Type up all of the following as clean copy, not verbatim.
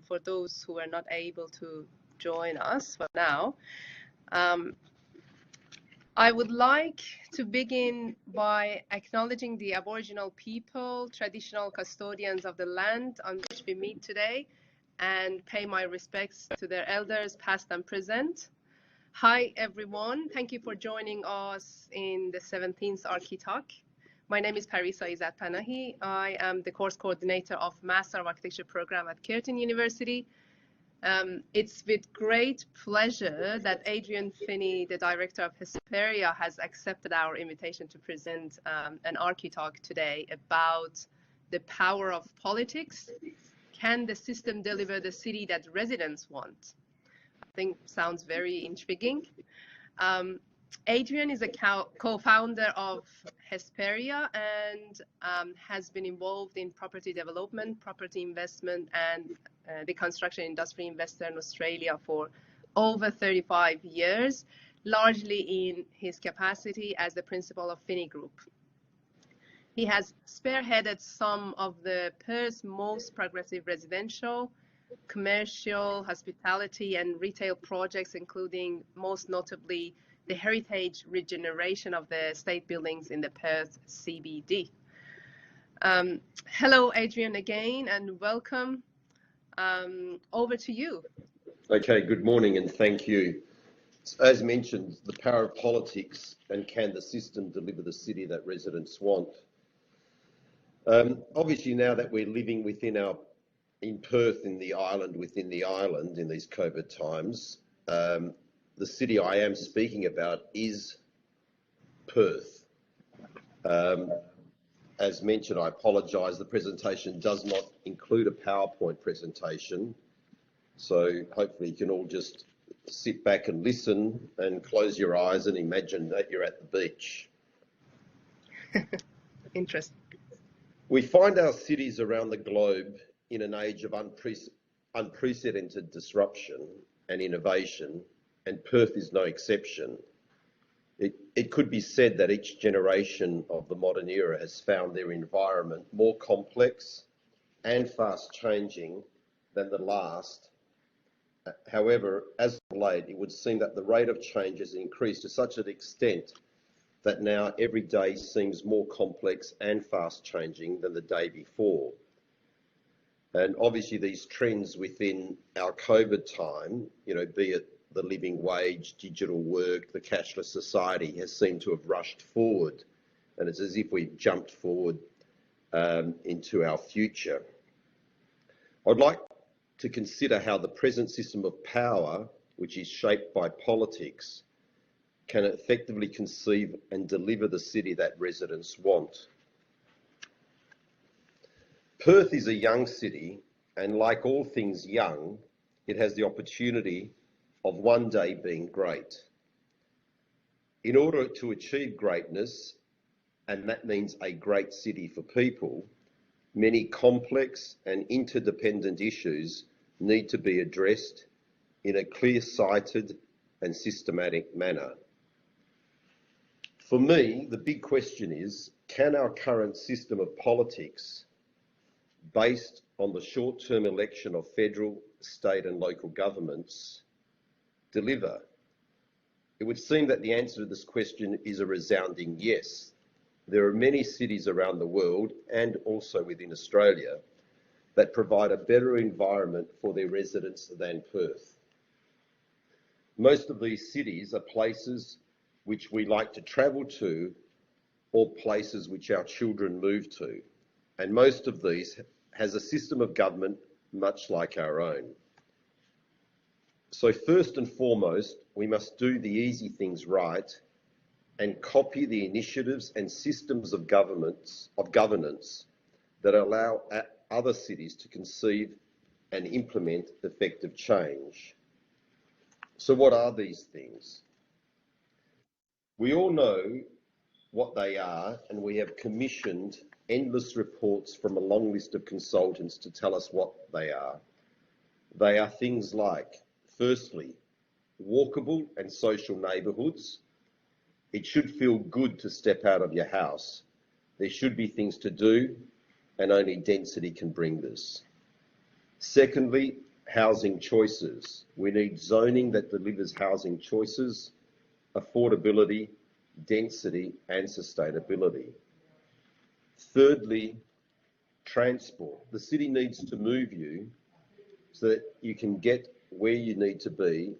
for those who are not able to join us for now. I would like to begin by acknowledging the Aboriginal people, traditional custodians of the land on which we meet today, and pay my respects to their elders, past and present. Hi, everyone. Thank you for joining us in the 17th ArchiTalk. My name is Parisa Izzat Panahi. I am the course coordinator of Master of Architecture program at Curtin University. It's with great pleasure that Adrian Fini, the director of Hesperia, has accepted our invitation to present an ArchiTalk today about the power of politics. Can the system deliver the city that residents want? I think sounds very intriguing. Adrian is a co-founder of Hesperia and has been involved in property development, property investment, and the construction industry in Western Australia for over 35 years, largely in his capacity as the Principal of Fini Group. He has spearheaded some of the Perth's most progressive residential, commercial, hospitality, and retail projects, including most notably the heritage regeneration of the state buildings in the Perth CBD. Hello, Adrian, again, and welcome. Over to you. Okay, good morning and thank you. As mentioned, the power of politics and can the system deliver the city that residents want? Obviously, now that we're living in Perth, in the island, within the island in these COVID times, the city I am speaking about is Perth. As mentioned, I apologise, the presentation does not include a PowerPoint presentation, so hopefully you can all just sit back and listen and close your eyes and imagine that you're at the beach. Interesting. We find our cities around the globe in an age of unprecedented disruption and innovation, and Perth is no exception. It could be said that each generation of the modern era has found their environment more complex and fast changing than the last. However, as of late, it would seem that the rate of change has increased to such an extent that now every day seems more complex and fast changing than the day before. And obviously these trends within our COVID time, be it the living wage, digital work, the cashless society, has seemed to have rushed forward, and it's as if we've jumped forward into our future. I'd like to consider how the present system of power, which is shaped by politics, can effectively conceive and deliver the city that residents want. Perth is a young city, and like all things young, it has the opportunity of one day being great. In order to achieve greatness, and that means a great city for people, many complex and interdependent issues need to be addressed in a clear-sighted and systematic manner. For me, the big question is, can our current system of politics, based on the short-term election of federal, state and local governments, deliver? It would seem that the answer to this question is a resounding yes. There are many cities around the world and also within Australia that provide a better environment for their residents than Perth. Most of these cities are places which we like to travel to or places which our children move to, and most of these has a system of government much like our own. So first and foremost, we must do the easy things right and copy the initiatives and systems of governance that allow other cities to conceive and implement effective change. So what are these things? We all know what they are, and we have commissioned endless reports from a long list of consultants to tell us what they are. They are things like, firstly, walkable and social neighbourhoods. It should feel good to step out of your house. There should be things to do, and only density can bring this. Secondly, housing choices. We need zoning that delivers housing choices, affordability, density, and sustainability. Thirdly, transport. The city needs to move you so that you can get where you need to be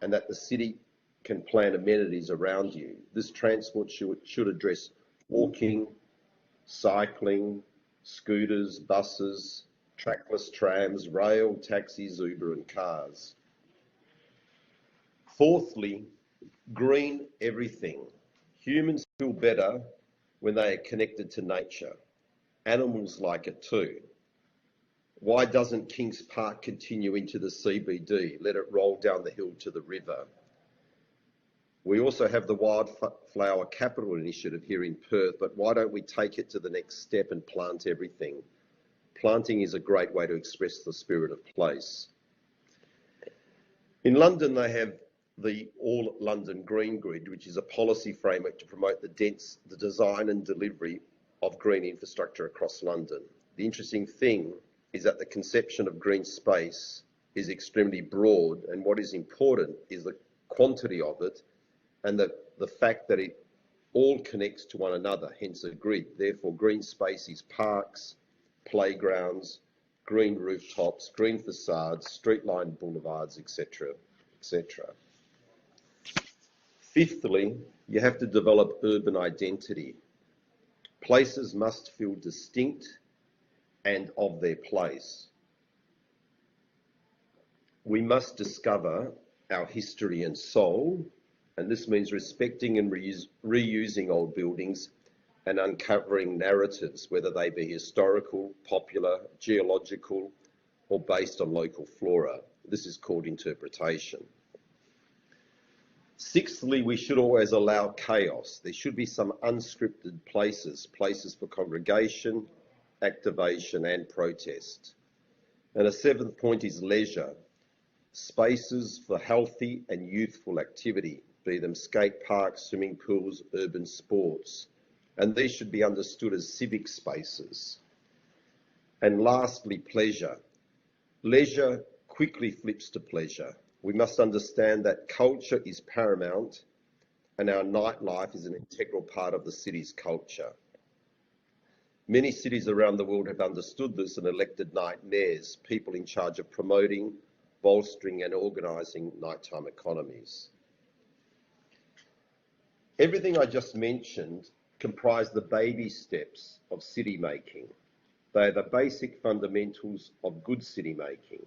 and that the city can plan amenities around you. This transport should address walking, cycling, scooters, buses, trackless trams, rail, taxis, Uber and cars. Fourthly, green everything. Humans feel better when they are connected to nature. Animals like it too. Why doesn't Kings Park continue into the CBD? Let it roll down the hill to the river. We also have the Wildflower Capital Initiative here in Perth, but why don't we take it to the next step and plant everything? Planting is a great way to express the spirit of place. In London, they have the All London Green Grid, which is a policy framework to promote the design and delivery of green infrastructure across London. The interesting thing is that the conception of green space is extremely broad, and what is important is the quantity of it and the fact that it all connects to one another, hence a grid. Therefore, green space is parks, playgrounds, green rooftops, green facades, street-lined boulevards, etc., etc. Fifthly, you have to develop urban identity. Places must feel distinct and of their place. We must discover our history and soul, and this means respecting and reusing old buildings and uncovering narratives, whether they be historical, popular, geological, or based on local flora. This is called interpretation. Sixthly, we should always allow chaos. There should be some unscripted places for congregation, activation, and protest. And a seventh point is leisure. Spaces for healthy and youthful activity, be them skate parks, swimming pools, urban sports. And these should be understood as civic spaces. And lastly, pleasure. Leisure quickly flips to pleasure. We must understand that culture is paramount and our nightlife is an integral part of the city's culture. Many cities around the world have understood this and elected night mayors, people in charge of promoting, bolstering and organising nighttime economies. Everything I just mentioned comprise the baby steps of city making. They are the basic fundamentals of good city making.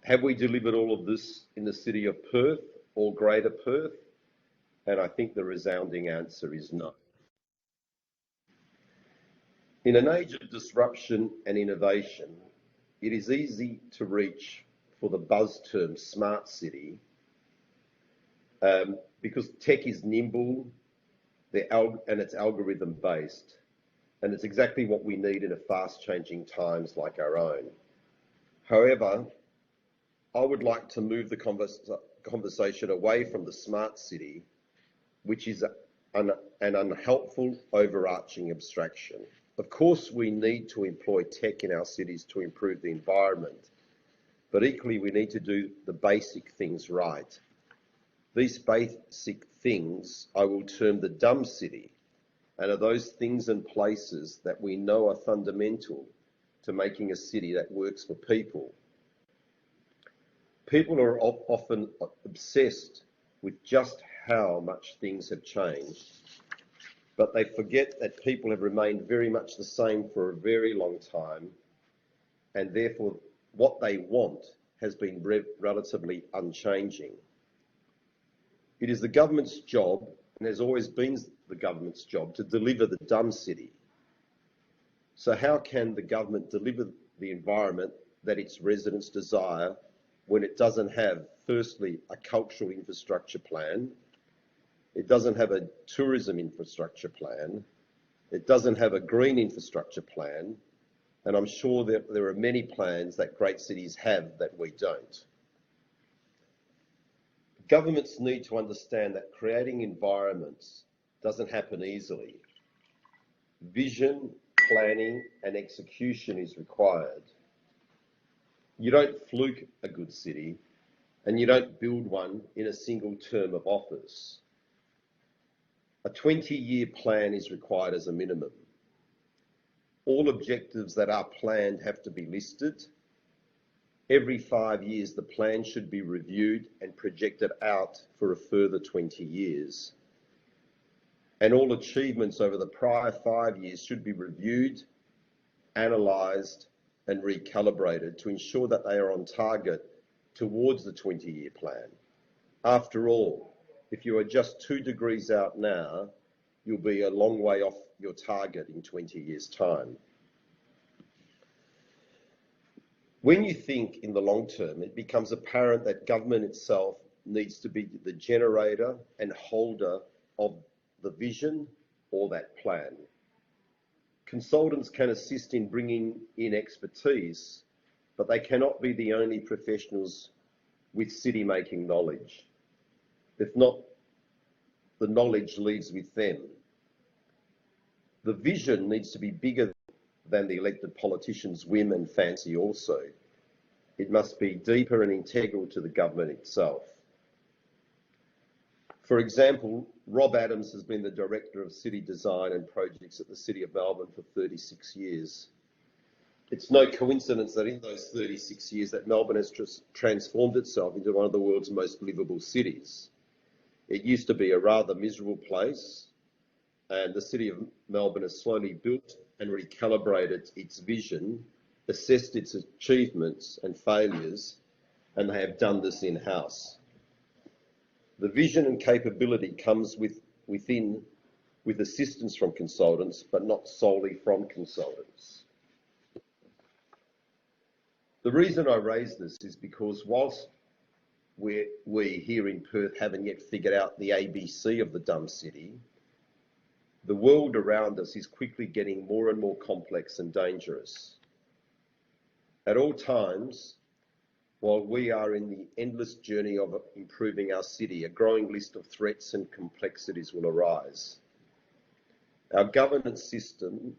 Have we delivered all of this in the City of Perth or Greater Perth? And I think the resounding answer is no. In an age of disruption and innovation, it is easy to reach for the buzz term smart city because tech is nimble and it's algorithm based. And it's exactly what we need in a fast changing times like our own. However, I would like to move the conversation away from the smart city, which is an unhelpful overarching abstraction. Of course, we need to employ tech in our cities to improve the environment, but equally we need to do the basic things right. These basic things I will term the dumb city, and are those things and places that we know are fundamental to making a city that works for people. People are often obsessed with just how much things have changed, but they forget that people have remained very much the same for a very long time, and therefore what they want has been relatively unchanging. It is the government's job, and has always been the government's job, to deliver the dumb city. So how can the government deliver the environment that its residents desire when it doesn't have, firstly, a cultural infrastructure plan, it doesn't have a tourism infrastructure plan, it doesn't have a green infrastructure plan, and I'm sure that there are many plans that great cities have that we don't. Governments need to understand that creating environments doesn't happen easily. Vision, planning, and execution is required. You don't fluke a good city, and you don't build one in a single term of office. A 20-year plan is required as a minimum. All objectives that are planned have to be listed. Every 5 years, the plan should be reviewed and projected out for a further 20 years. And all achievements over the prior 5 years should be reviewed, analysed and recalibrated to ensure that they are on target towards the 20-year plan. After all, if you are just 2 degrees out now, you'll be a long way off your target in 20 years' time. When you think in the long term, it becomes apparent that government itself needs to be the generator and holder of the vision or that plan. Consultants can assist in bringing in expertise, but they cannot be the only professionals with city-making knowledge. If not, the knowledge leaves with them. The vision needs to be bigger than the elected politician's whim and fancy also. It must be deeper and integral to the government itself. For example, Rob Adams has been the Director of City Design and Projects at the City of Melbourne for 36 years. It's no coincidence that in those 36 years that Melbourne has transformed itself into one of the world's most livable cities. It used to be a rather miserable place, and the City of Melbourne has slowly built and recalibrated its vision, assessed its achievements and failures, and they have done this in-house. The vision and capability comes with assistance from consultants, but not solely from consultants. The reason I raise this is because whilst we here in Perth haven't yet figured out the ABC of the dumb city, the world around us is quickly getting more and more complex and dangerous. At all times, while we are in the endless journey of improving our city, a growing list of threats and complexities will arise. Our governance system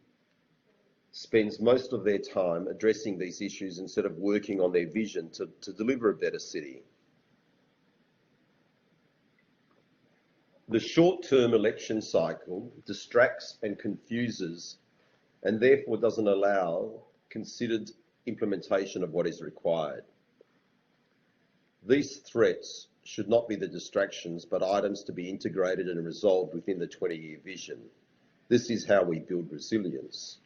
spends most of their time addressing these issues instead of working on their vision to deliver a better city. The short-term election cycle distracts and confuses and therefore doesn't allow considered implementation of what is required. These threats should not be the distractions, but items to be integrated and resolved within the 20-year vision. This is how we build resilience.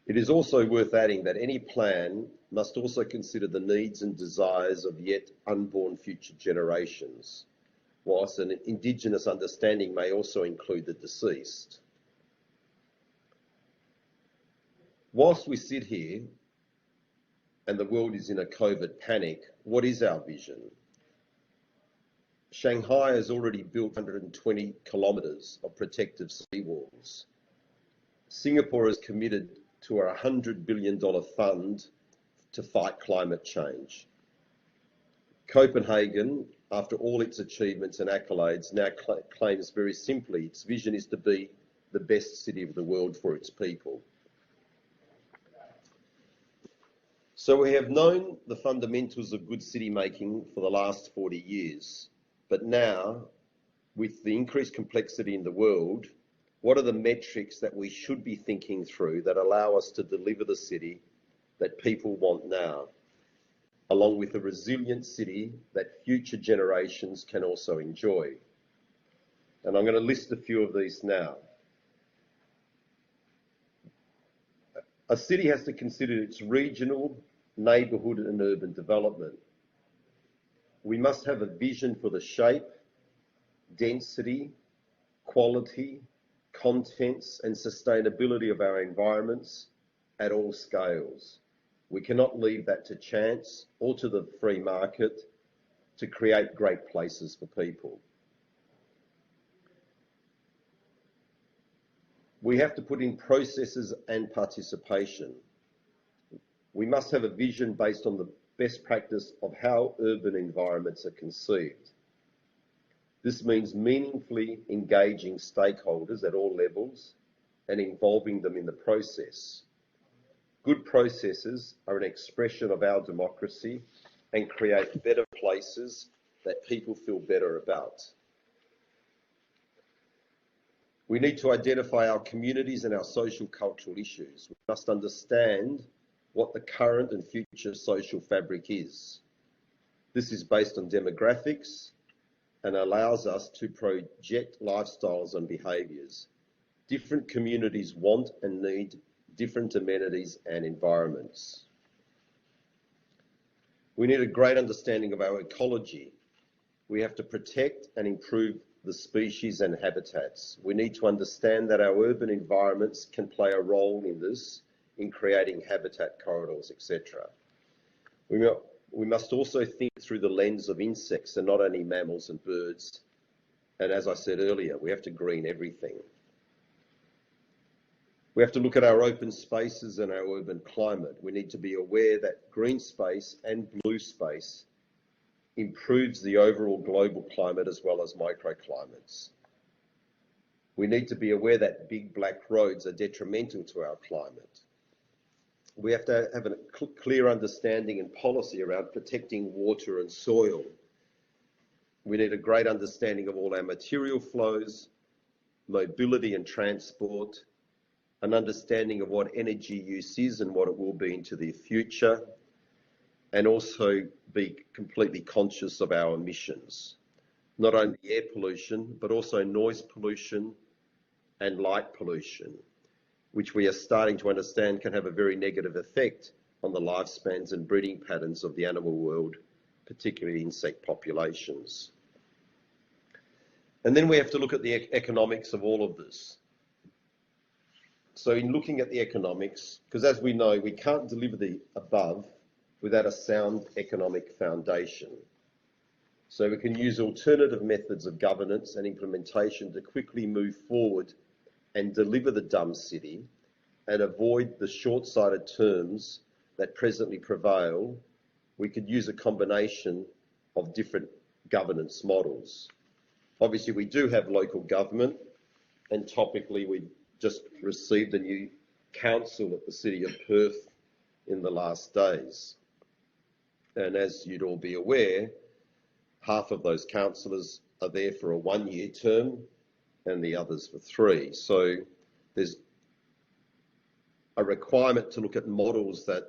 It is also worth adding that any plan must also consider the needs and desires of yet unborn future generations, whilst an Indigenous understanding may also include the deceased. Whilst we sit here and the world is in a COVID panic, what is our vision? Shanghai has already built 120 kilometres of protective seawalls. Singapore has committed to a $100 billion fund to fight climate change. Copenhagen, after all its achievements and accolades, now claims very simply its vision is to be the best city of the world for its people. So we have known the fundamentals of good city making for the last 40 years, but now, with the increased complexity in the world, what are the metrics that we should be thinking through that allow us to deliver the city that people want now, along with a resilient city that future generations can also enjoy? And I'm going to list a few of these now. A city has to consider its regional, neighbourhood and urban development. We must have a vision for the shape, density, quality, contents and sustainability of our environments at all scales. We cannot leave that to chance or to the free market to create great places for people. We have to put in processes and participation. We must have a vision based on the best practice of how urban environments are conceived. This means meaningfully engaging stakeholders at all levels and involving them in the process. Good processes are an expression of our democracy and create better places that people feel better about. We need to identify our communities and our social cultural issues. We must understand what the current and future social fabric is. This is based on demographics and allows us to project lifestyles and behaviours. Different communities want and need different amenities and environments. We need a great understanding of our ecology. We have to protect and improve the species and habitats. We need to understand that our urban environments can play a role in this, in creating habitat corridors, etc. We must also think through the lens of insects and not only mammals and birds. And as I said earlier, we have to green everything. We have to look at our open spaces and our urban climate. We need to be aware that green space and blue space improves the overall global climate as well as microclimates. We need to be aware that big black roads are detrimental to our climate. We have to have a clear understanding and policy around protecting water and soil. We need a great understanding of all our material flows, mobility and transport, an understanding of what energy use is and what it will be into the future, and also be completely conscious of our emissions. Not only air pollution, but also noise pollution and light pollution, which we are starting to understand can have a very negative effect on the lifespans and breeding patterns of the animal world, particularly insect populations. And then we have to look at the economics of all of this. So in looking at the economics, because as we know, we can't deliver the above without a sound economic foundation. So we can use alternative methods of governance and implementation to quickly move forward and deliver the dumb city and avoid the short-sighted terms that presently prevail. We could use a combination of different governance models. Obviously, we do have local government, and topically we just received a new council at the City of Perth in the last days. And as you'd all be aware, half of those councillors are there for a 1-year term and the others for 3. So there's a requirement to look at models that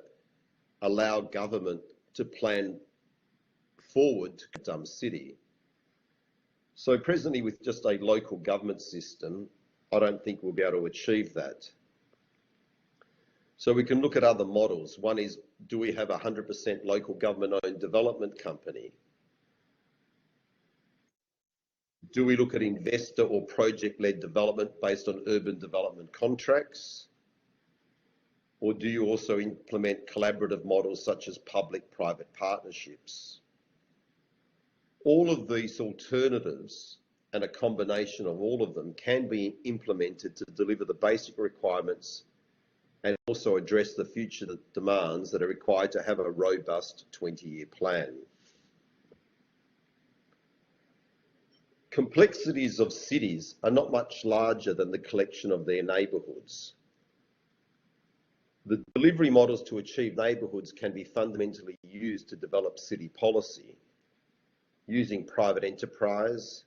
allow government to plan forward to a dumb city. So presently with just a local government system, I don't think we'll be able to achieve that. So we can look at other models. One is, do we have a 100% local government-owned development company? Do we look at investor or project-led development based on urban development contracts? Or do you also implement collaborative models such as public-private partnerships? All of these alternatives and a combination of all of them can be implemented to deliver the basic requirements and also address the future demands that are required to have a robust 20-year plan. Complexities of cities are not much larger than the collection of their neighbourhoods. The delivery models to achieve neighbourhoods can be fundamentally used to develop city policy, using private enterprise,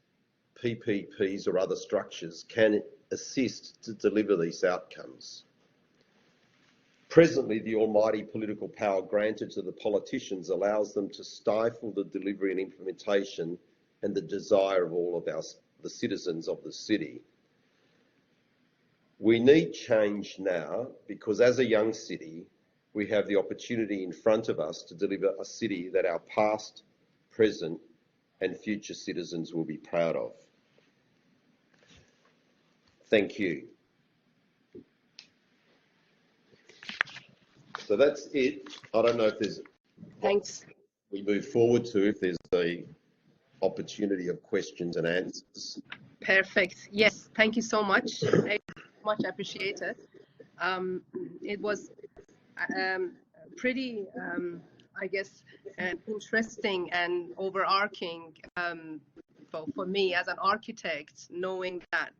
PPPs or other structures can assist to deliver these outcomes. Presently, the almighty political power granted to the politicians allows them to stifle the delivery and implementation and the desire of all of the citizens of the city. We need change now because as a young city, we have the opportunity in front of us to deliver a city that our past, present and future citizens will be proud of. Thank you. So that's it. I don't know if there's... Thanks. We move forward to if there's a opportunity of questions and answers. Perfect. Yes, thank you so much. Much appreciated. It was pretty, I guess, interesting and overarching for me as an architect, knowing that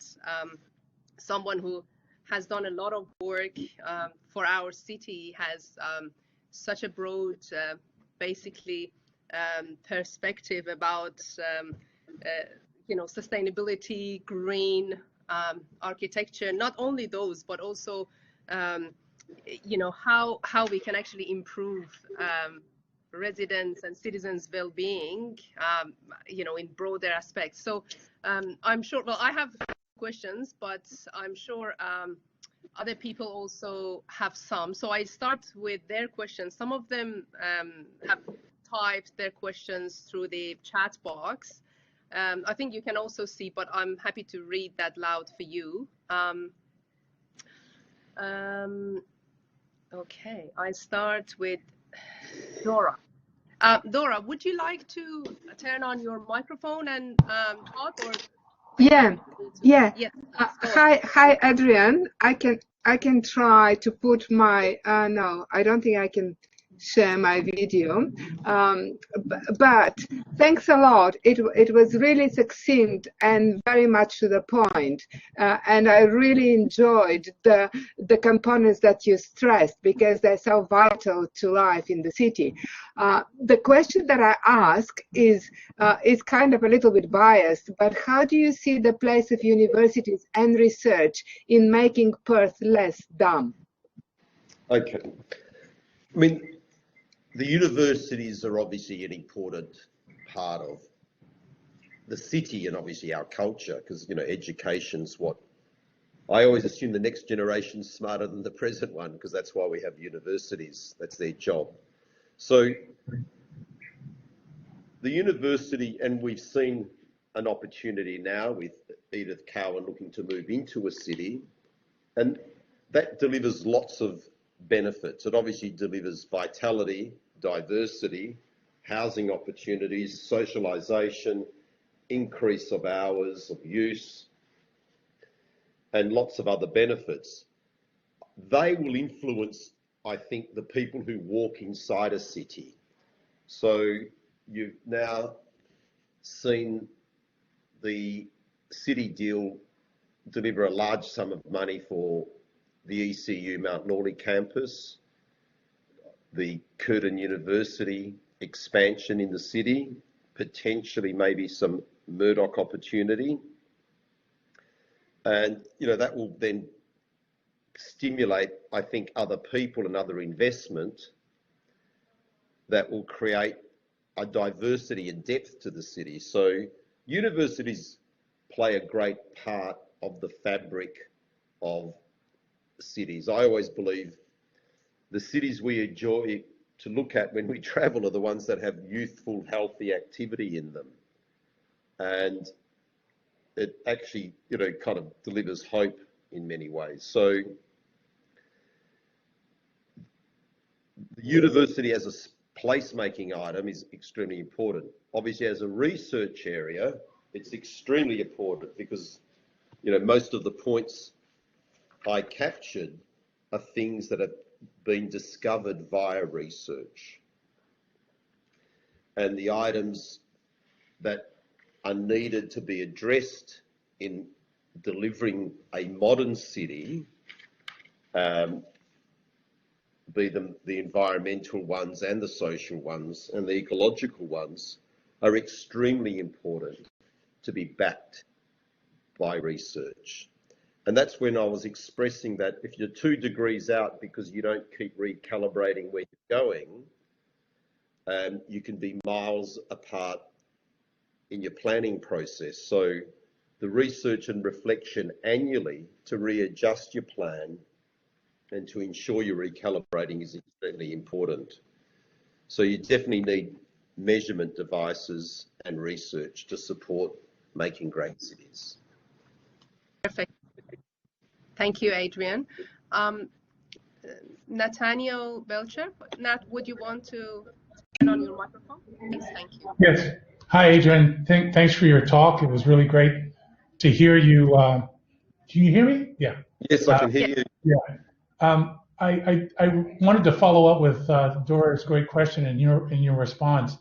someone who has done a lot of work for our city, has such a broad, basically, perspective about sustainability, green architecture. Not only those, but also how we can actually improve residents and citizens' well-being, in broader aspects. So I'm sure. Well, I have questions, but I'm sure other people also have some. So I start with their questions. Some of them have typed their questions through the chat box. I think you can also see, but I'm happy to read that loud for you. Okay, I start with Dora. Dora, would you like to turn on your microphone and talk, or? Yeah. Yes, hi, Adrian. I can try to put my. No, I don't think I can share my video. But thanks a lot. It was really succinct and very much to the point. And I really enjoyed the components that you stressed, because they're so vital to life in the city. The question that I ask is kind of a little bit biased, but how do you see the place of universities and research in making Perth less dumb? Okay. I mean, the universities are obviously an important part of the city and obviously our culture, because, education's what I always assume the next generation's smarter than the present one, because that's why we have universities. That's their job. So the university, and we've seen an opportunity now with Edith Cowan looking to move into a city, and that delivers lots of benefits. It obviously delivers vitality, diversity, housing opportunities, socialisation, increase of hours of use, and lots of other benefits. They will influence, I think, the people who walk inside a city. So you've now seen the city deal deliver a large sum of money for the ECU Mount Norley campus, the Curtin University expansion in the city, potentially maybe some Murdoch opportunity. And, that will then stimulate, I think, other people and other investment that will create a diversity and depth to the city. So universities play a great part of the fabric of cities. I always believe the cities we enjoy to look at when we travel are the ones that have youthful, healthy activity in them. And it actually, kind of delivers hope in many ways. So the university as a placemaking item is extremely important. Obviously, as a research area, it's extremely important because, most of the points I captured are things that have been discovered via research. And the items that are needed to be addressed in delivering a modern city, be them the environmental ones and the social ones and the ecological ones, are extremely important to be backed by research. And that's when I was expressing that if you're 2 degrees out because you don't keep recalibrating where you're going, you can be miles apart in your planning process. So the research and reflection annually to readjust your plan and to ensure you're recalibrating is extremely important. So you definitely need measurement devices and research to support making great cities. Perfect. Thank you, Adrian. Nathaniel Belcher, Nat, would you want to turn on your microphone? Please, thank you. Yes. Hi, Adrian. Thanks for your talk. It was really great to hear you. Can you hear me? Yeah. Yes, I can hear you. Yeah. I wanted to follow up with Dora's great question and your response.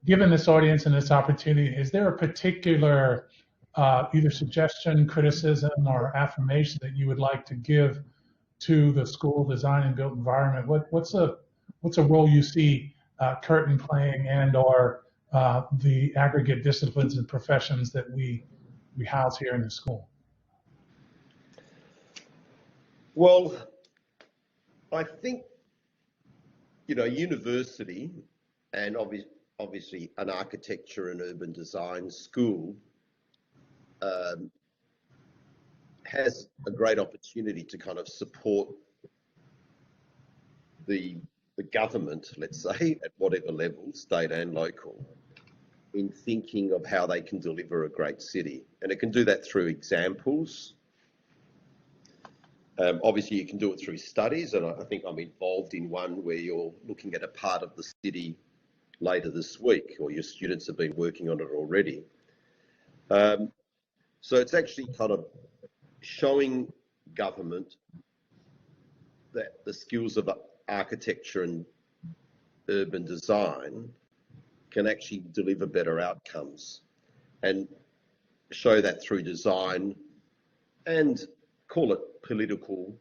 Given this audience and this opportunity, is there a particular either suggestion, criticism, or affirmation that you would like to give to the school design and built environment? What's a role you see curtain playing and or the aggregate disciplines and professions that we house here in the school? Well, I think, university and obviously an architecture and urban design school has a great opportunity to kind of support the government, let's say, at whatever level, state and local, in thinking of how they can deliver a great city. And it can do that through examples. Obviously, you can do it through studies, and I think I'm involved in one where you're looking at a part of the city later this week, or your students have been working on it already. So it's actually kind of showing government that the skills of architecture and urban design can actually deliver better outcomes, and show that through design and call it political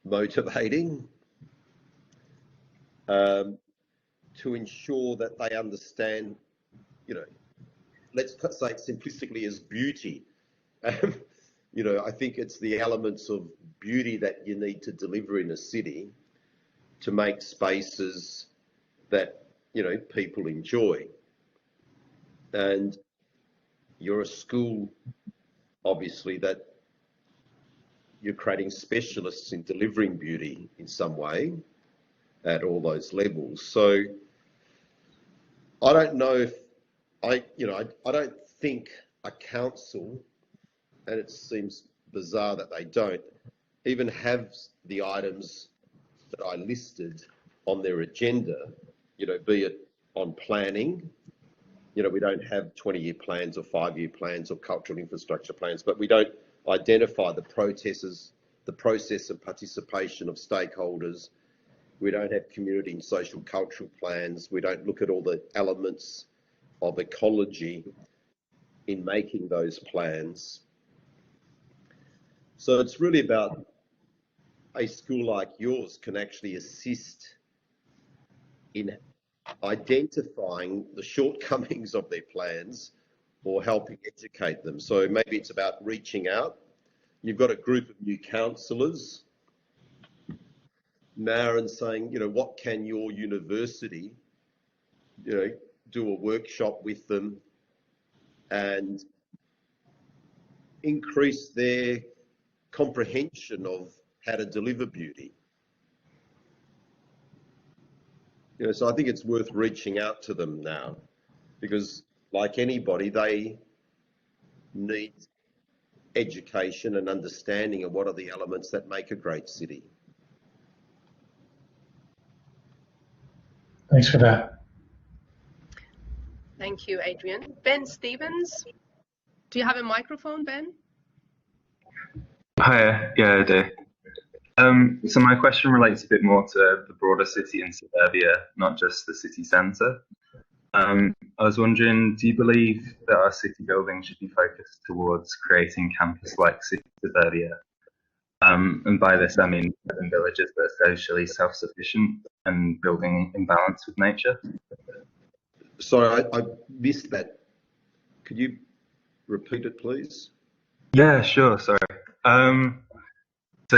motivating, to ensure that they understand, let's say it simplistically as beauty. I think it's the elements of beauty that you need to deliver in a city to make spaces that, people enjoy. And you're a school, obviously, that you're creating specialists in delivering beauty in some way at all those levels. So I don't know if I don't think a council, and it seems bizarre that they don't even have the items that I listed on their agenda, be it on planning. We don't have 20-year plans or 5-year plans or cultural infrastructure plans, but we don't identify the process and participation of stakeholders. We don't have community and social cultural plans. We don't look at all the elements of ecology in making those plans. So it's really about a school like yours can actually assist in identifying the shortcomings of their plans or helping educate them. So maybe it's about reaching out. You've got a group of new councillors now and saying, what can your university, do a workshop with them and increase their comprehension of how to deliver beauty. So I think it's worth reaching out to them now, because like anybody, they need education and understanding of what are the elements that make a great city. Thanks for that. Thank you, Adrian. Ben Stevens, do you have a microphone, Ben? Hi, yeah, I do. So my question relates a bit more to the broader city and suburbia, not just the city centre. I was wondering, do you believe that our city building should be focused towards creating campus-like city suburbia? And by this, I mean urban villages that are socially self-sufficient and building in balance with nature. Sorry, I missed that. Could you repeat it, please? Yeah, sure, sorry. So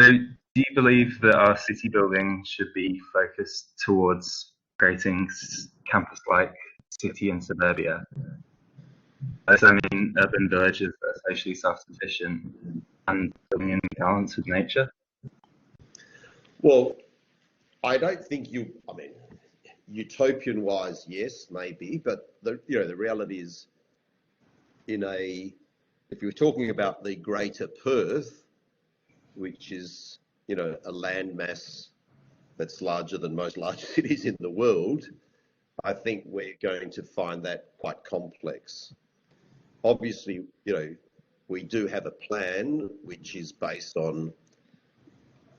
do you believe that our city building should be focused towards creating campus-like city and suburbia? As I mean urban villages that are socially self-sufficient and building in balance with nature? Well, I don't think utopian-wise, yes, maybe, but the reality is, if you're talking about the greater Perth, which is, a landmass that's larger than most large cities in the world, I think we're going to find that quite complex. Obviously, we do have a plan which is based on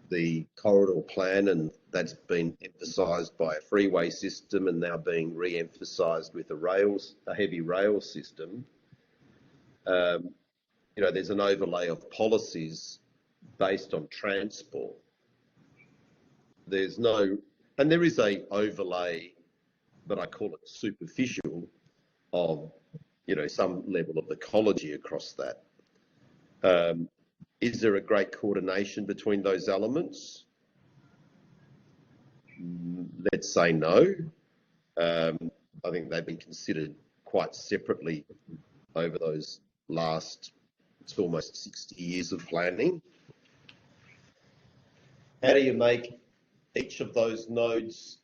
the corridor plan, and that's been emphasised by a freeway system and now being re-emphasised with a heavy rail system. you know, there's an overlay of policies based on transport. There's no, and there is a overlay, but I call it superficial, of, you know, some level of ecology across that. Is there a great coordination between those elements? Let's say no. I think they've been considered quite separately over those last, it's almost 60 years of planning. How do you make each of those nodes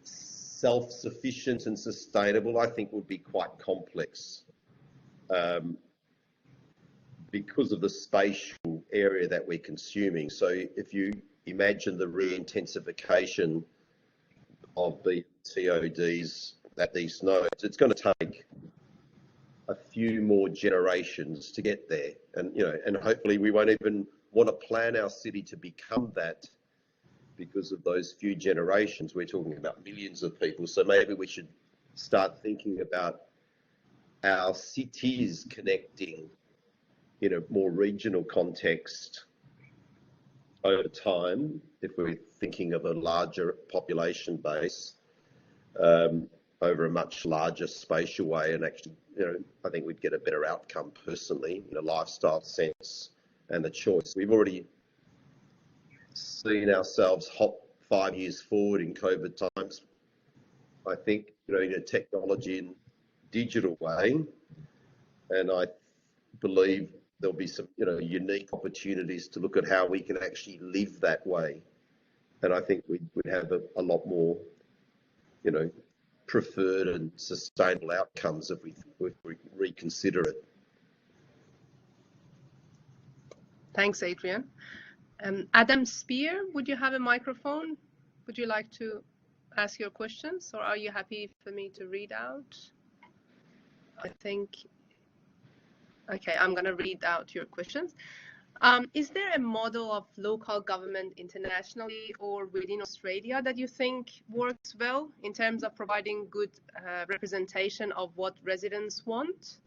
self-sufficient and sustainable? I think would be quite complex because of the spatial area that we're consuming. So if you imagine the re-intensification of the TODs at these nodes, it's going to take a few more generations to get there. And, you know, and hopefully we won't even want to plan our city to become that because of those few generations. We're talking about millions of people. So maybe we should start thinking about our cities connecting in a more regional context over time, if we're thinking of a larger population base, over a much larger spatial way. And actually, you know, I think we'd get a better outcome personally in a lifestyle sense and the choice. We've already seen ourselves hop 5 years forward in COVID times, I think, you know, in a technology and digital way. And I believe there'll be some, you know, unique opportunities to look at how we can actually live that way. And I think we would have a lot more, you know, preferred and sustainable outcomes if we reconsider it. Thanks, Adrian. Adam Spear, would you have a microphone? Would you like to ask your questions, or are you happy for me to read out? I think, okay, I'm going to read out your questions. Is there a model of local government internationally or within Australia that you think works well in terms of providing good representation of what residents want?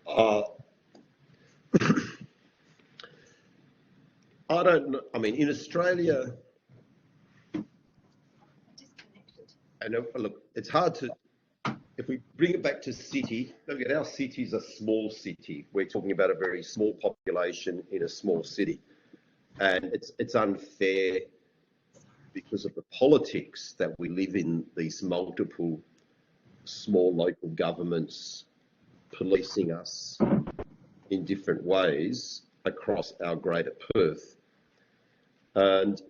I don't know. I mean, in Australia, and look, it's hard to, if we bring it back to city, look at our city's a small city. We're talking about a very small population in a small city. And it's unfair because of the politics that we live in, these multiple small local governments policing us in different ways across our greater Perth. And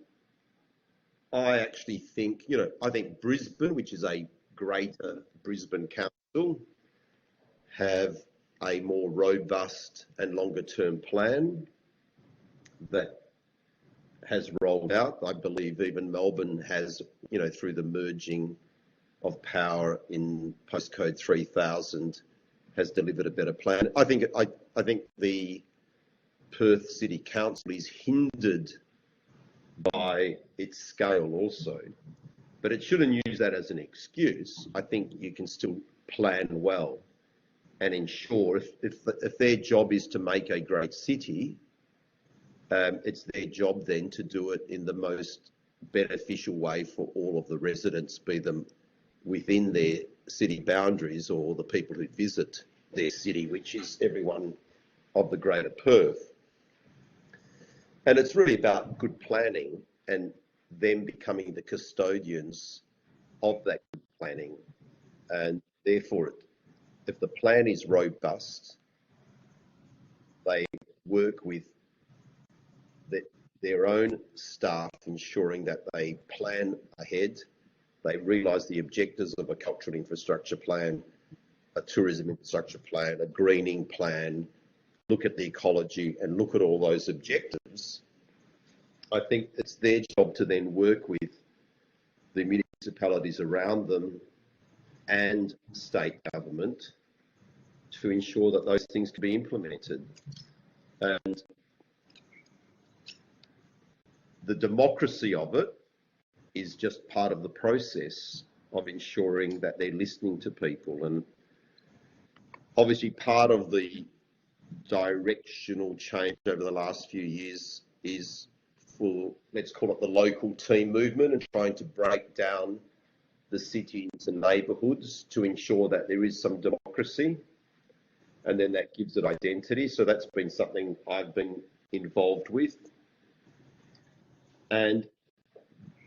I actually think, you know, I think Brisbane, which is a greater Brisbane Council, have a more robust and longer term plan that has rolled out. I believe even Melbourne has, you know, through the merging of power in postcode 3000, has delivered a better plan. I think the Perth City Council is hindered by its scale also, but it shouldn't use that as an excuse. I think you can still plan well and ensure if their job is to make a great city, it's their job then to do it in the most beneficial way for all of the residents, be them within their city boundaries or the people who visit their city, which is everyone of the greater Perth. And it's really about good planning and them becoming the custodians of that good planning. And therefore, if the plan is robust, they work with their own staff, ensuring that they plan ahead, they realise the objectives of a cultural infrastructure plan, a tourism infrastructure plan, a greening plan, look at the ecology and look at all those objectives. I think it's their job to then work with the municipalities around them and state government to ensure that those things can be implemented. And the democracy of it is just part of the process of ensuring that they're listening to people. And obviously part of the directional change over the last few years is for, let's call it the local team movement, and trying to break down the city into neighbourhoods to ensure that there is some democracy, and then that gives it identity. So that's been something I've been involved with. And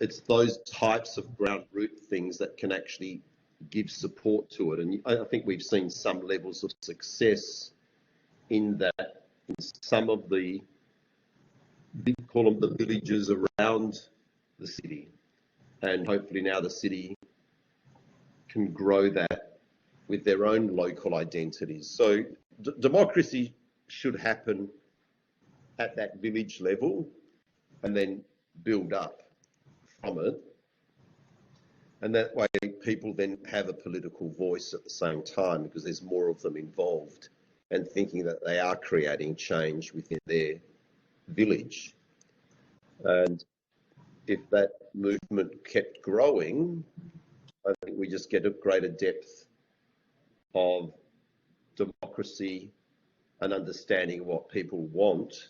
it's those types of ground root things that can actually give support to it. And I think we've seen some levels of success in that, in some of the, we call them the villages around the city. And hopefully now the city can grow that with their own local identities. So democracy should happen at that village level and then build up from it. And that way people then have a political voice at the same time, because there's more of them involved and thinking that they are creating change within their village. And if that movement kept growing, I think we just get a greater depth of democracy and understanding what people want,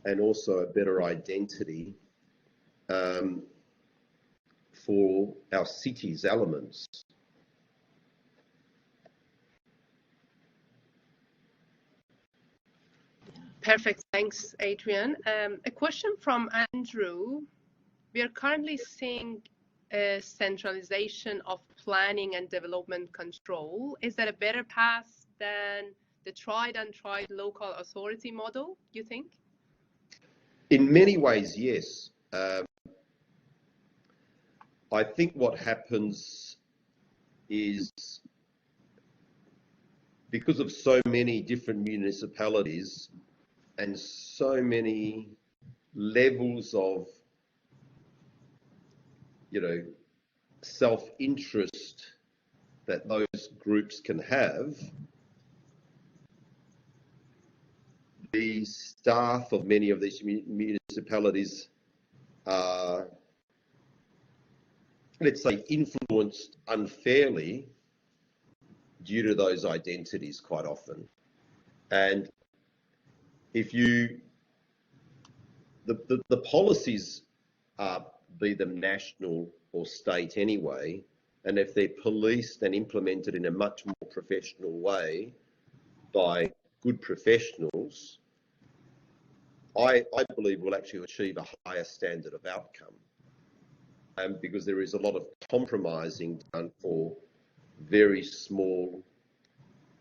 and also a better identity for our city's elements. Perfect. Thanks, Adrian. A question from Andrew. We are currently seeing a centralization of planning and development control. Is that a better path than the tried and tried local authority model, you think? In many ways, yes. I think what happens is, because of so many different municipalities and so many levels of, self-interest that those groups can have, the staff of many of these municipalities are, let's say, influenced unfairly due to those identities quite often. And if you, the policies are, be them national or state anyway, and if they're policed and implemented in a much more professional way by good professionals, I believe we'll actually achieve a higher standard of outcome. Because there is a lot of compromising done for very small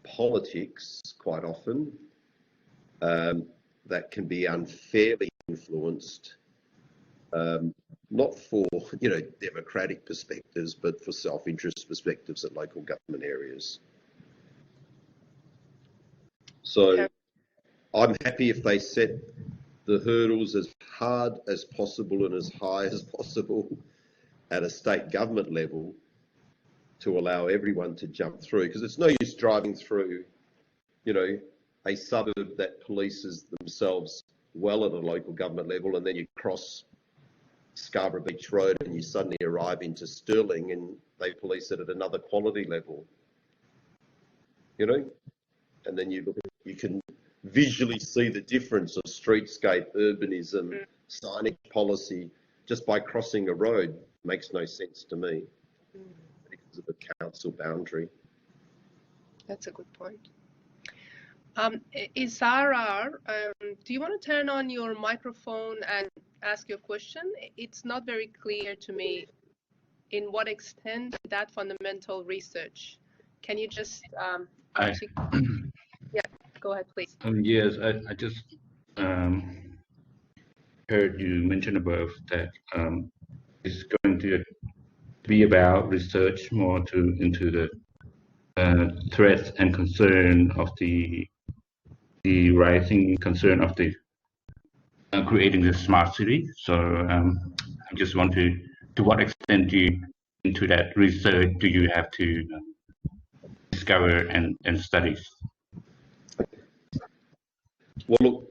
politics quite often, that can be unfairly influenced, not for democratic perspectives, but for self-interest perspectives at local government areas. So I'm happy if they set the hurdles as hard as possible and as high as possible at a state government level to allow everyone to jump through, because it's no use driving through, a suburb that polices themselves well at a local government level, and then you cross Scarborough Beach Road and you suddenly arrive into Stirling and they police it at another quality level, and then you look at, you can visually see the difference of streetscape, urbanism, signage policy just by crossing a road. Makes no sense to me because of the council boundary. That's a good point. Isara, do you want to turn on your microphone and ask your question? It's not very clear to me in what extent that fundamental research. Can you just yeah, go ahead, please. Yes, I just heard you mention above that it's going to be about research more into the threats and concern of the rising concern of the creating the smart city. So I just want to what extent do you, into that research, do you have to discover and study? Well, look,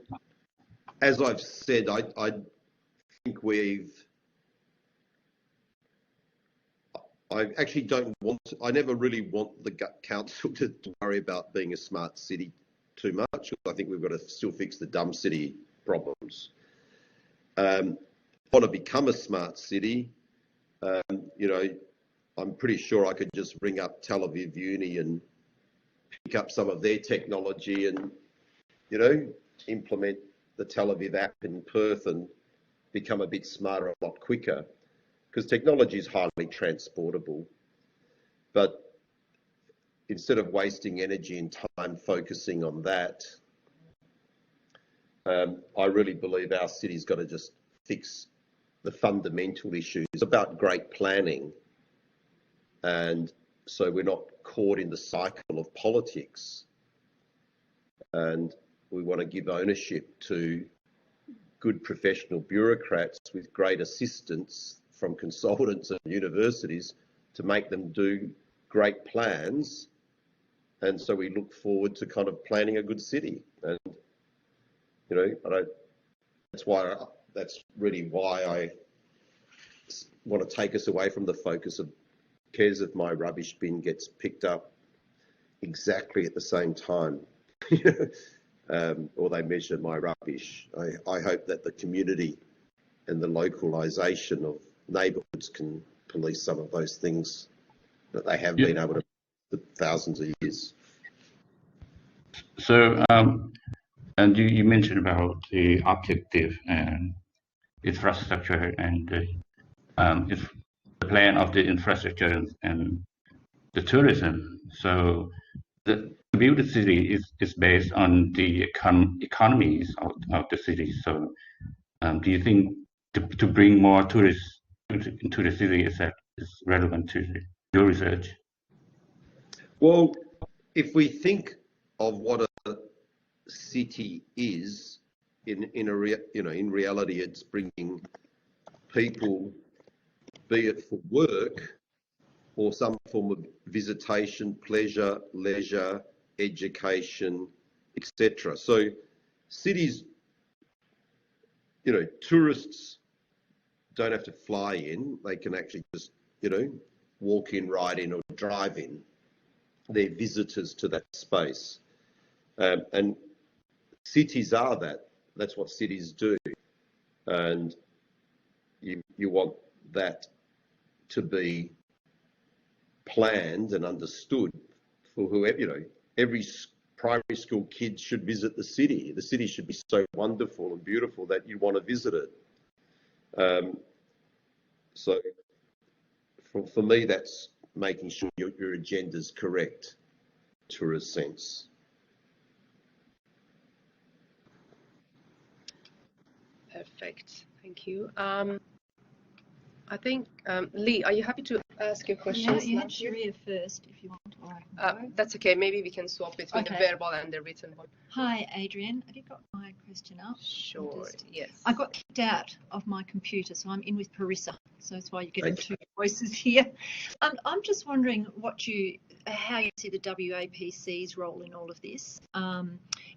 as I've said, I think I actually don't want to, I never really want the council to worry about being a smart city too much. I think we've got to still fix the dumb city problems. Want to become a smart city, you know, I'm pretty sure I could just ring up Tel Aviv Uni and pick up some of their technology and, you know, implement the Tel Aviv app in Perth and become a bit smarter a lot quicker, because technology is highly transportable. But instead of wasting energy and time focusing on that, I really believe our city's got to just fix the fundamental issues about great planning. And so we're not caught in the cycle of politics. And we want to give ownership to good professional bureaucrats with great assistance from consultants and universities to make them do great plans. And so we look forward to kind of planning a good city. And, you know, that's really why I want to take us away from the focus of cares if my rubbish bin gets picked up exactly at the same time, or they measure my rubbish. I hope that the community and the localisation of neighbourhoods can police some of those things that they have been able to for thousands of years. So, and you mentioned about the objective and infrastructure and the plan of the infrastructure and the tourism. So the build city is based on the economies of the city. So do you think to bring more tourists into the city is relevant to your research? Well, if we think of what a city is, in reality, it's bringing people, be it for work or some form of visitation, pleasure, leisure, education, etc. So cities, you know, tourists don't have to fly in. They can actually just, you know, walk in, ride in or drive in. They're visitors to that space. And cities are that. That's what cities do. And you want that to be planned and understood for whoever, you know, every primary school kid should visit the city. The city should be so wonderful and beautiful that you want to visit it. So for me, that's making sure your agenda's correct, tourist sense. Perfect. Thank you. I think, Lee, are you happy to ask your questions? Yeah, you had Sharia first, if you want. That's okay. Maybe we can swap between the verbal and the written one. Hi, Adrian. Have you got my question up? Sure, yes. I got kicked out of my computer, so I'm in with Parissa. So that's why you're getting two voices here. I'm just wondering how you see the WAPC's role in all of this.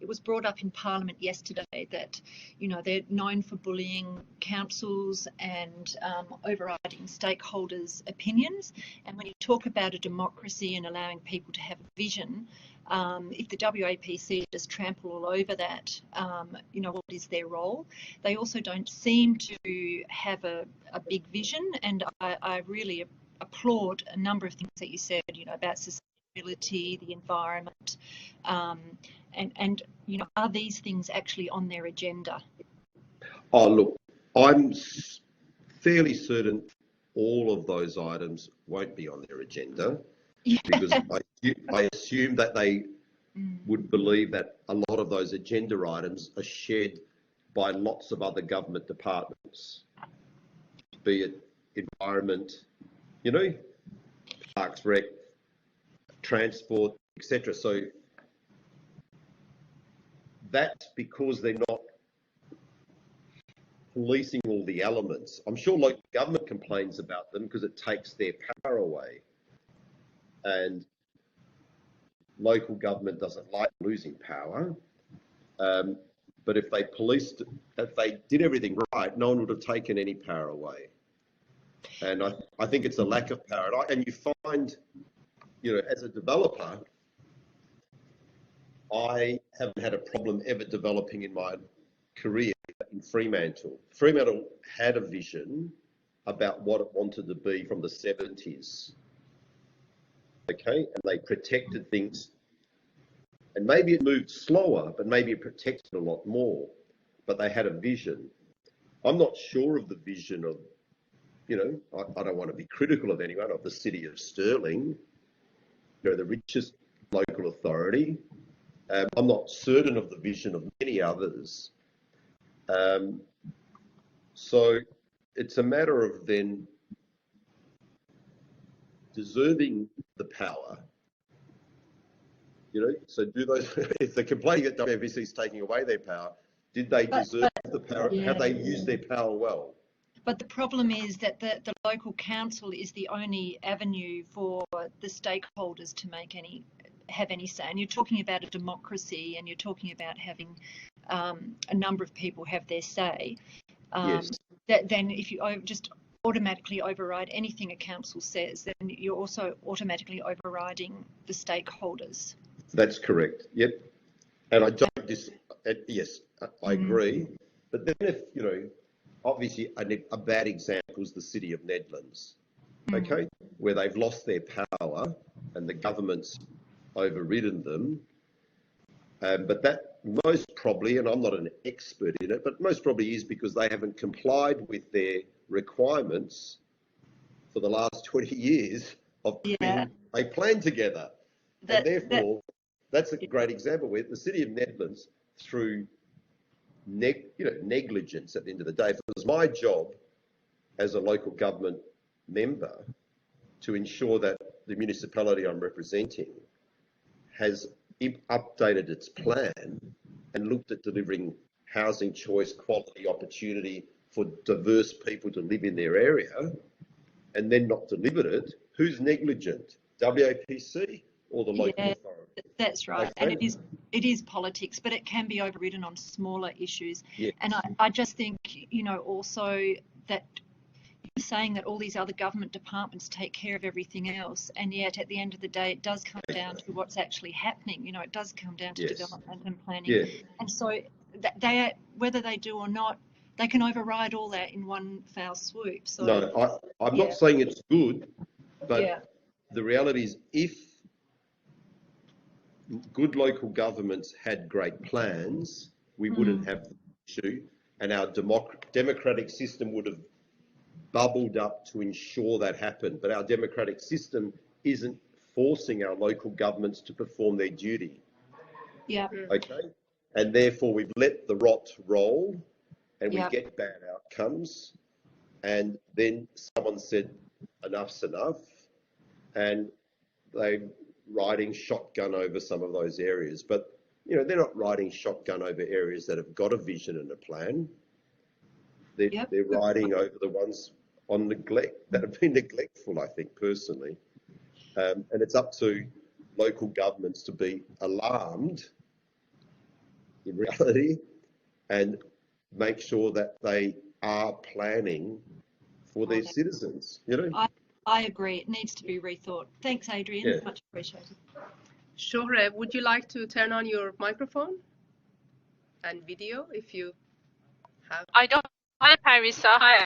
It was brought up in Parliament yesterday that, you know, they're known for bullying councils and overriding stakeholders' opinions. And when you talk about a democracy and allowing people to have a vision, if the WAPC just trample all over that, you know, what is their role? They also don't seem to have a big vision, and I really applaud a number of things that you said, you know, about sustainability, the environment, and you know, are these things actually on their agenda? Oh, look, I'm fairly certain all of those items won't be on their agenda, because I assume that they would believe that a lot of those agenda items are shared by lots of other government departments, be it environment, you know, parks, rec, transport, etc. So that's because they're not policing all the elements. I'm sure local government complains about them because it takes their power away. And local government doesn't like losing power. But if they did everything right, no one would have taken any power away. And I think it's a lack of power. And you find, you know, as a developer, I haven't had a problem ever developing in my career in Fremantle. Fremantle had a vision about what it wanted to be from the 70s. Okay, and they protected things. And maybe it moved slower, but maybe it protected a lot more. But they had a vision. I'm not sure of the vision of, you know, I don't want to be critical of anyone, of the City of Stirling, you know, the richest local authority. I'm not certain of the vision of many others. So it's a matter of then deserving the power. You know, so do those, if they're complaining that WAPC is taking away their power, did they deserve the power? Yeah. Have they used their power well? But the problem is that the local council is the only avenue for the stakeholders to have any say. And you're talking about a democracy, and you're talking about having a number of people have their say. Yes. Then if you just automatically override anything a council says, then you're also automatically overriding the stakeholders. That's correct. Yep. And I don't yes, I agree. But then if, you know, obviously a bad example is the City of Nedlands, okay, where they've lost their power and the government's overridden them. But that most probably, and I'm not an expert in it, but most probably is because they haven't complied with their requirements for the last 20 years of putting a plan together. And therefore, that's a great example where the City of Nedlands, through negligence at the end of the day, if it was my job as a local government member to ensure that the municipality I'm representing has updated its plan and looked at delivering housing choice, quality, opportunity for diverse people to live in their area, and then not delivered it, who's negligent? WAPC or the local authority? That's right. Okay. And it is politics, but it can be overridden on smaller issues. Yes. And I just think, you know, also that you're saying that all these other government departments take care of everything else, and yet at the end of the day, it does come down to what's actually happening. You know, it does come down to development and planning. Yeah. And so whether they do or not, they can override all that in one foul swoop. So no, I'm not saying it's good, but the reality is if good local governments had great plans, we wouldn't have the issue, and our democratic system would have bubbled up to ensure that happened. But our democratic system isn't forcing our local governments to perform their duty. Yeah. Okay. And therefore we've let the rot roll, and we get bad outcomes. And then someone said, enough's enough, and they're riding shotgun over some of those areas. But, you know, they're not riding shotgun over areas that have got a vision and a plan. They're riding over the ones on neglect, that have been neglectful, I think, personally. And it's up to local governments to be alarmed in reality and make sure that they are planning for their citizens, you know? I agree. It needs to be rethought. Thanks, Adrian. Yeah. Much appreciated. Shohreb, would you like to turn on your microphone and video if you have? I don't. Hi, Parisa. Hi.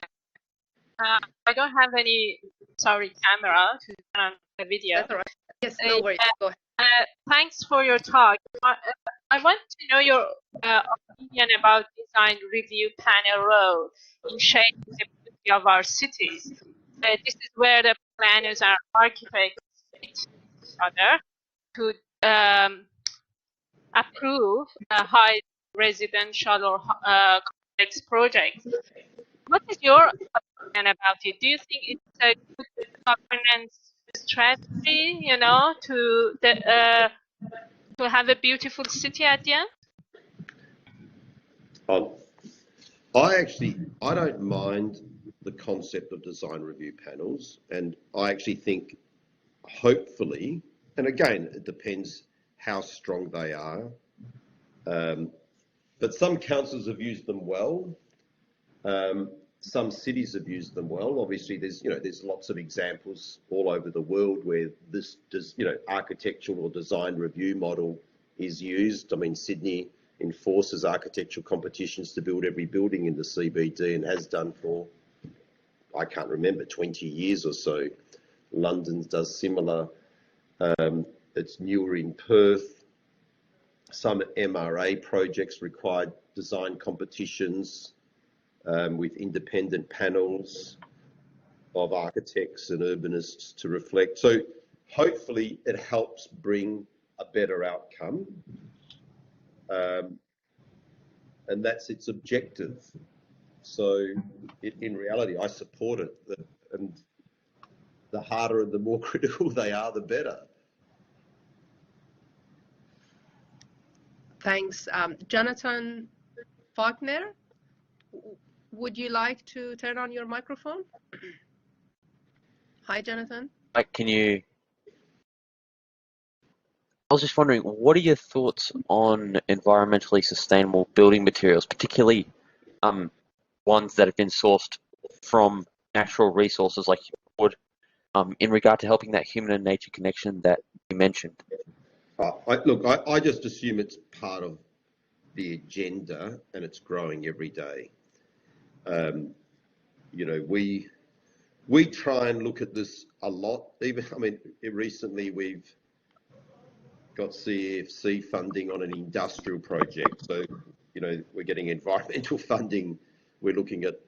I don't have any, camera to turn on the video. That's all right. Yes, no worries. Go ahead. Thanks for your talk. I want to know your opinion about design review panel role in shaping the beauty of our cities. This is where the planners and architects meet each other to approve high residential or complex projects. What is your opinion about it? Do you think it's a good governance strategy, you know, to have a beautiful city at the end? I don't mind the concept of design review panels, and I actually think hopefully, and again, it depends how strong they are, but some councils have used them well. some cities have used them well. Obviously, there's lots of examples all over the world where this architectural or design review model is used. I mean, Sydney enforces architectural competitions to build every building in the CBD and has done for, I can't remember, 20 years or so. London does similar. It's newer in Perth. Some MRA projects require design competitions with independent panels of architects and urbanists to reflect. So hopefully it helps bring a better outcome. And that's its objective. So in reality, I support it. And the harder and the more critical they are, the better. Thanks. Jonathan Faulkner, would you like to turn on your microphone? Hi, Jonathan. I was just wondering, what are your thoughts on environmentally sustainable building materials, particularly ones that have been sourced from natural resources like wood, in regard to helping that human and nature connection that you mentioned? I just assume it's part of the agenda and it's growing every day. We try and look at this a lot. Recently we've got CFC funding on an industrial project. So, we're getting environmental funding. We're looking at,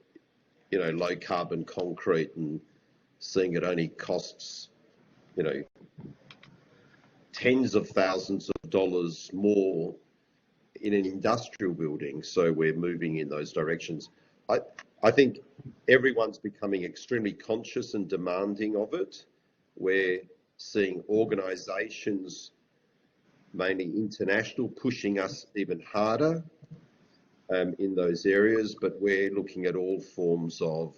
low carbon concrete and seeing it only costs, tens of thousands of dollars more in an industrial building. So we're moving in those directions. I think everyone's becoming extremely conscious and demanding of it. We're seeing organisations, mainly international, pushing us even harder in those areas, but we're looking at all forms of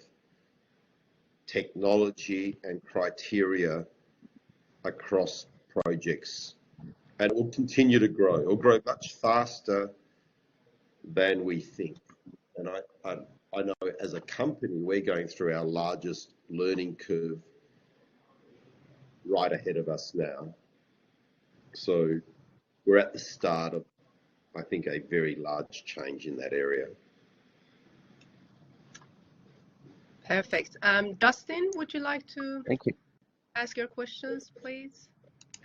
technology and criteria across projects, and it will continue to grow. It will grow much faster than we think. And I know as a company, we're going through our largest learning curve right ahead of us now. So we're at the start of, I think, a very large change in that area. Perfect. Dustin, would you like to Thank you. ask your questions, please?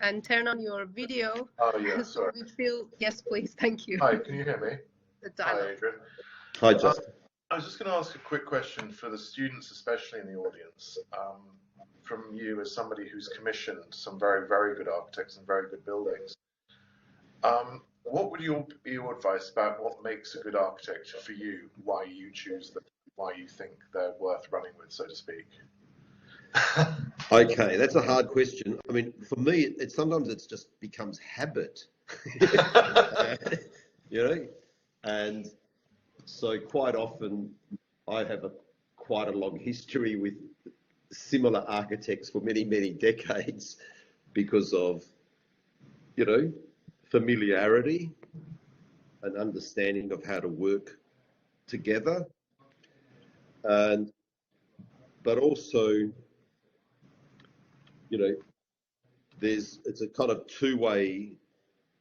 And turn on your video. Oh, yeah, sorry. Yes, please. Thank you. Hi, can you hear me? Hi, Adrian. Hi, Justin. I was just going to ask a quick question for the students, especially in the audience, from you as somebody who's commissioned some very, very good architects and very good buildings. What would be your advice about what makes a good architect for you, why you choose them, why you think they're worth running with, so to speak? Okay, that's a hard question. I mean, for me, sometimes it just becomes habit, and so quite often I have quite a long history with similar architects for many, many decades because of, familiarity and understanding of how to work together, but also, it's a kind of two-way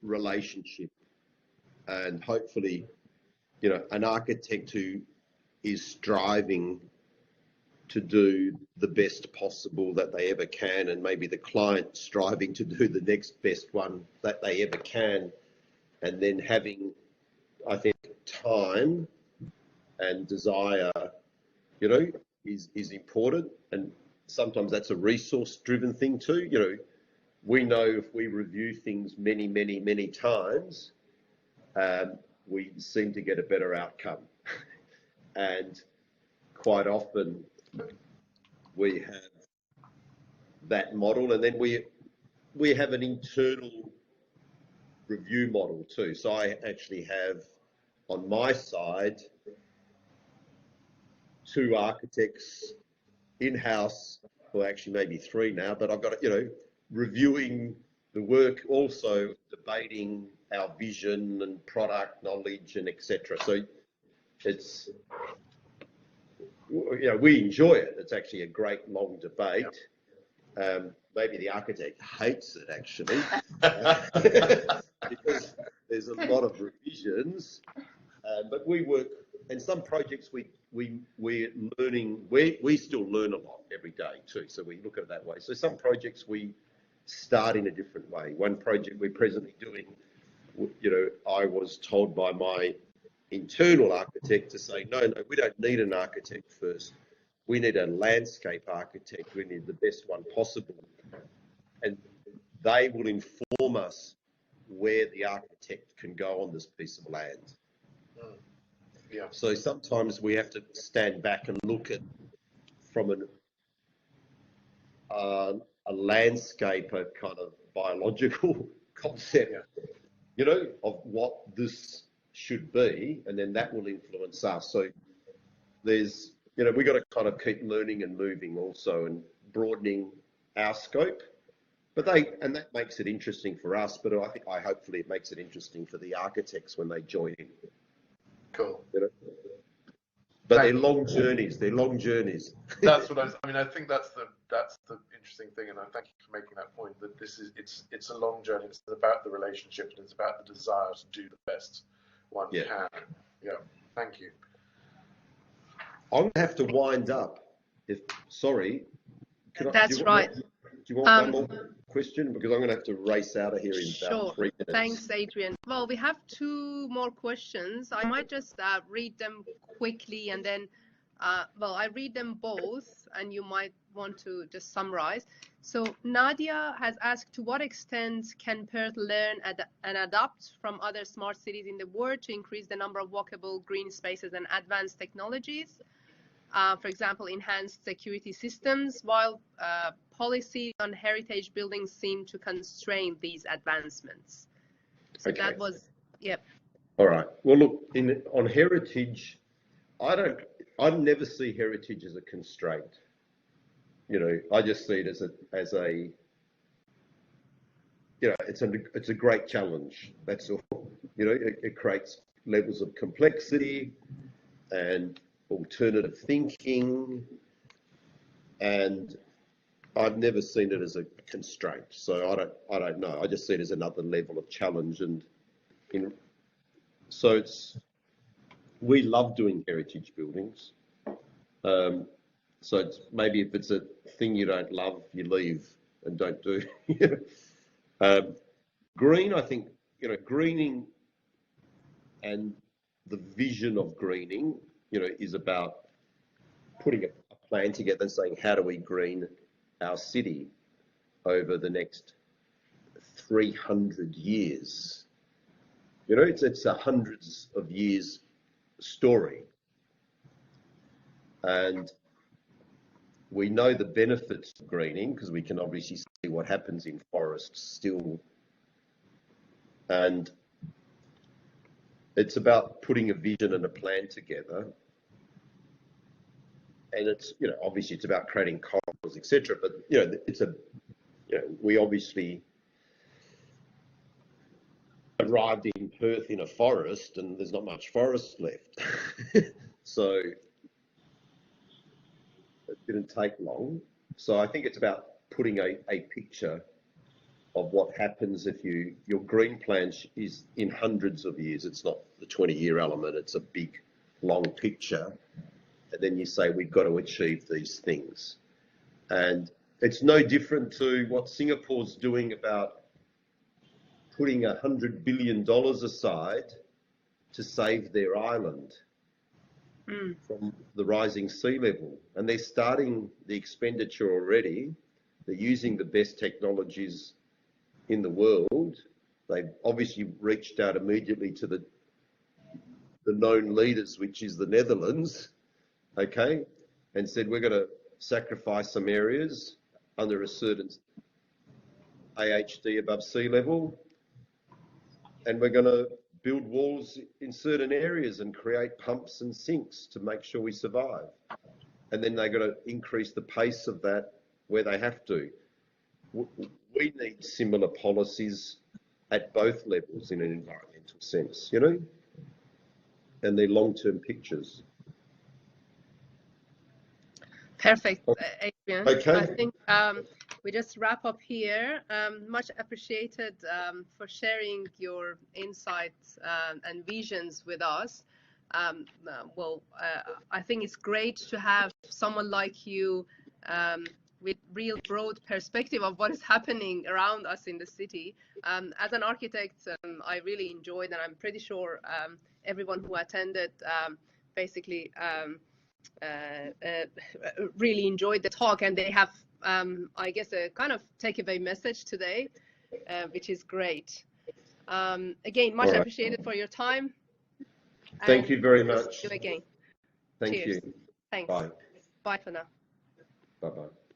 relationship, and hopefully, an architect who is striving to do the best possible that they ever can, and maybe the client striving to do the next best one that they ever can, and then having, I think, time and desire, is important. And sometimes that's a resource-driven thing too. We know if we review things many, many, many times, we seem to get a better outcome. And quite often we have that model, and then we have an internal review model too. So I actually have on my side 2 architects in-house, well, actually maybe 3 now, but I've got, reviewing the work, also debating our vision and product knowledge and etc. So you know, we enjoy it. It's actually a great long debate. Maybe the architect hates it actually, because there's a lot of revisions. But we work, and some projects we're learning. We still learn a lot every day too. So we look at it that way. So some projects we start in a different way. One project we're presently doing, you know, I was told by my internal architect to say, no, we don't need an architect first. We need a landscape architect. We need the best one possible. And they will inform us where the architect can go on this piece of land. Yeah. So sometimes we have to stand back and look at from a landscape, a kind of biological concept, you know, of what this should be, and then that will influence us. So there's, you know, we've got to kind of keep learning and moving also and broadening our scope. But that makes it interesting for us, but hopefully it makes it interesting for the architects when they join in. Cool. You know? But they're long journeys. They're long journeys. That's what I mean. I think that's the interesting thing, and I thank you for making that point. That it's a long journey. It's about the relationship, and it's about the desire to do the best one can. Yeah. Thank you. I'm going to have to wind up. Sorry. That's right. Do you want one more question? Because I'm going to have to race out of here in about 3 minutes. Thanks, Adrian. Well, we have 2 more questions. I might just read them quickly and then, I read them both and you might want to just summarize. So Nadia has asked, to what extent can Perth learn and adapt from other smart cities in the world to increase the number of walkable green spaces and advanced technologies? For example, enhanced security systems, while policy on heritage buildings seem to constrain these advancements. So that was, All right. Well, look, on heritage, I never see heritage as a constraint. You know, I just see it as a you know, it's a great challenge. That's all. You know, it creates levels of complexity and alternative thinking, and I've never seen it as a constraint. So I don't know. I just see it as another level of challenge, and so we love doing heritage buildings. So maybe if it's a thing you don't love, you leave and don't do. Green, I think, you know, greening and the vision of greening, you know, is about putting a plan together and saying, how do we green our city over the next 300 years? You know, it's a hundreds of years story. And we know the benefits of greening because we can obviously see what happens in forests still. And it's about putting a vision and a plan together. And it's, you know, obviously it's about creating corridors, etc. But, you know, we obviously arrived in Perth in a forest and there's not much forest left. So it didn't take long. So I think it's about putting a picture of what happens if your green plan is in hundreds of years. It's not the 20-year element. It's a big, long picture. And then you say, we've got to achieve these things. And it's no different to what Singapore's doing about putting $100 billion aside to save their island from the rising sea level. And they're starting the expenditure already. They're using the best technologies in the world. They've obviously reached out immediately to the known leaders, which is the Netherlands, okay, and said, we're going to sacrifice some areas under a certain AHD above sea level, and we're going to build walls in certain areas and create pumps and sinks to make sure we survive. And then they're going to increase the pace of that where they have to. We need similar policies at both levels in an environmental sense, you know, and they're long-term pictures. Perfect, Adrian. Okay. I think we just wrap up here. Much appreciated for sharing your insights and visions with us. I think it's great to have someone like you with real broad perspective of what is happening around us in the city. As an architect, I really enjoyed, and I'm pretty sure everyone who attended basically really enjoyed the talk, and they have, I guess, a kind of takeaway message today, which is great. Again, much appreciated for your time. Thank you very much. See you again. Thank Cheers. you. Thanks. Bye. Bye for now. Bye-bye.